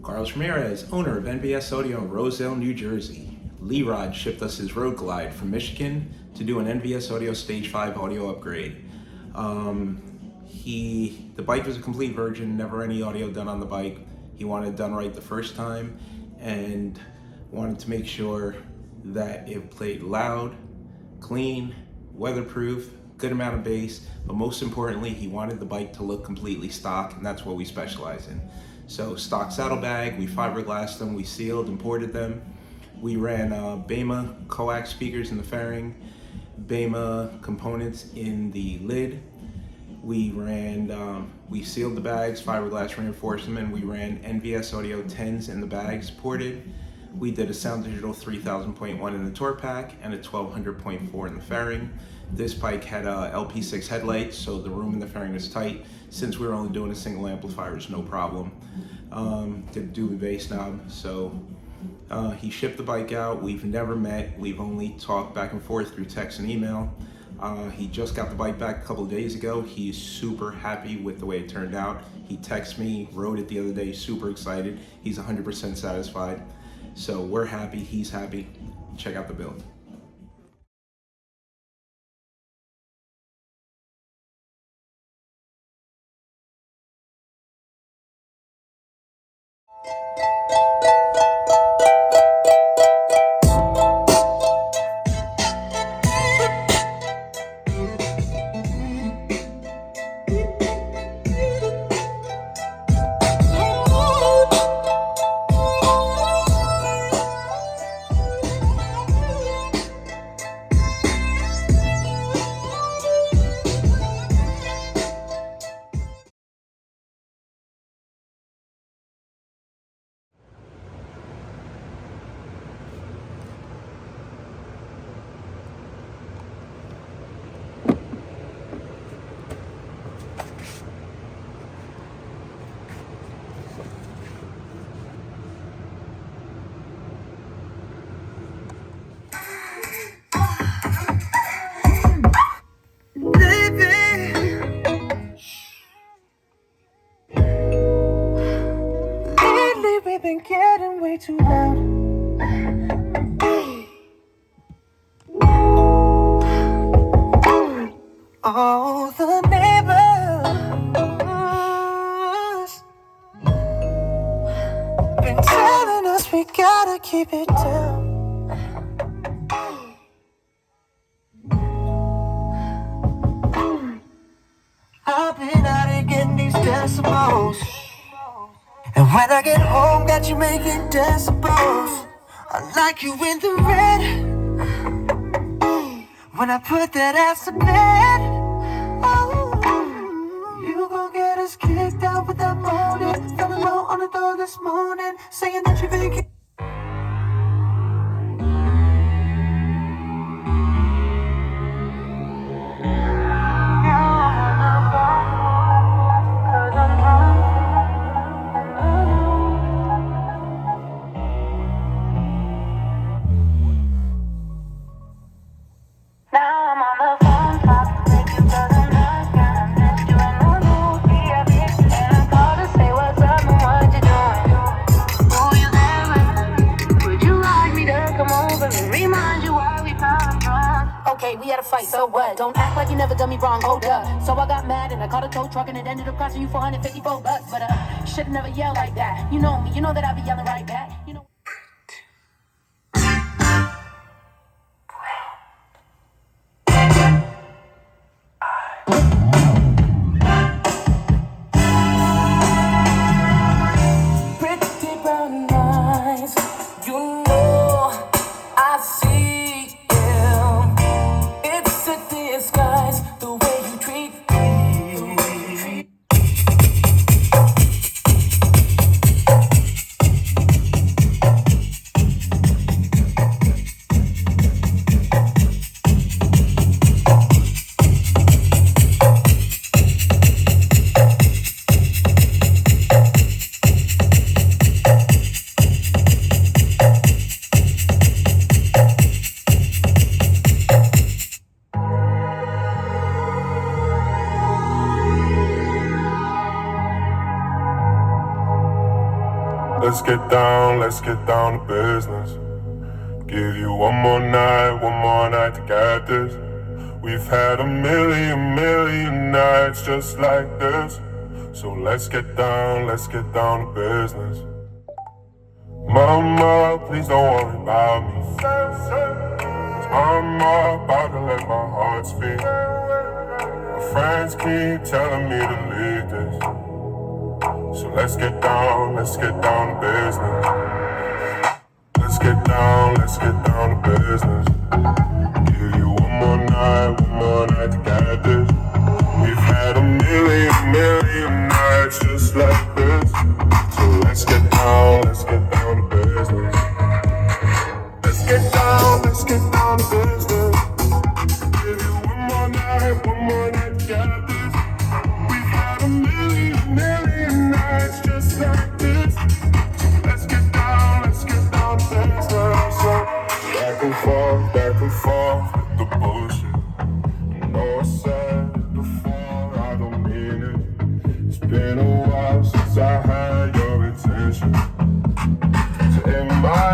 Carlos Ramirez, owner of NVS Audio in Roselle, New Jersey. Lee Rod shipped us his Road Glide from Michigan to do an NVS Audio Stage 5 audio upgrade. The bike was a complete virgin, never any audio done on the bike. He wanted it done right the first time and wanted to make sure that it played loud, clean, weatherproof, good amount of bass, but most importantly, he wanted the bike to look completely stock, and that's what we specialize in. So stock saddlebag, we fiberglassed them, we sealed and ported them. We ran Beyma coax speakers in the fairing, Beyma components in the lid. We sealed the bags, fiberglass reinforced them, and we ran NVS Audio 10s in the bags ported. We did a Sound Digital 3000.1 in the torque pack and a 1200.4 in the fairing. This bike had a LP6 headlight, so the room in the fairing is tight. Since we were only doing a single amplifier, it's no problem. Did Dubiee bass knob, so he shipped the bike out. We've never met. We've only talked back and forth through text and email. He just got the bike back a couple of days ago. He's super happy with the way it turned out. He texted me, rode it the other day, super excited. He's 100% satisfied. So we're happy, he's happy. Check out the build. We've been getting way too loud. Oh, the neighbors been telling us we gotta keep it down. I've been out here getting these decibels, and when I get home, got you making decibels. I like you in the red when I put that ass to bed. Oh, you gon' get us kicked out with that moaning. Fell alone on the door this morning, saying that you been we had a fight, so what? Don't act like you never done me wrong, hold up. So I got mad and I called a tow truck and it ended up costing you $454. But should've never yelled like that. You know me, you know that I be yelling right back. You know. pretty brown eyes, you know I see them. It's a disguise, the way you treat me. let's get down to business. Give you one more night to get this. We've had a million nights just like this. So let's get down to business. Mama, please don't worry about me. 'Cause I'm about to let my heart speak. My friends keep telling me to leave this. So let's get down to business. Let's get down to business. Give you one more night to get this. We've had a million nights just like this. So let's get down to business. Let's get down to business. Give you one more night to get this. We've had a million nights just like this. Let's get down to business. So back and forth with the bullshit. I know I said it before, I don't mean it. It's been a while since I had your attention. So in my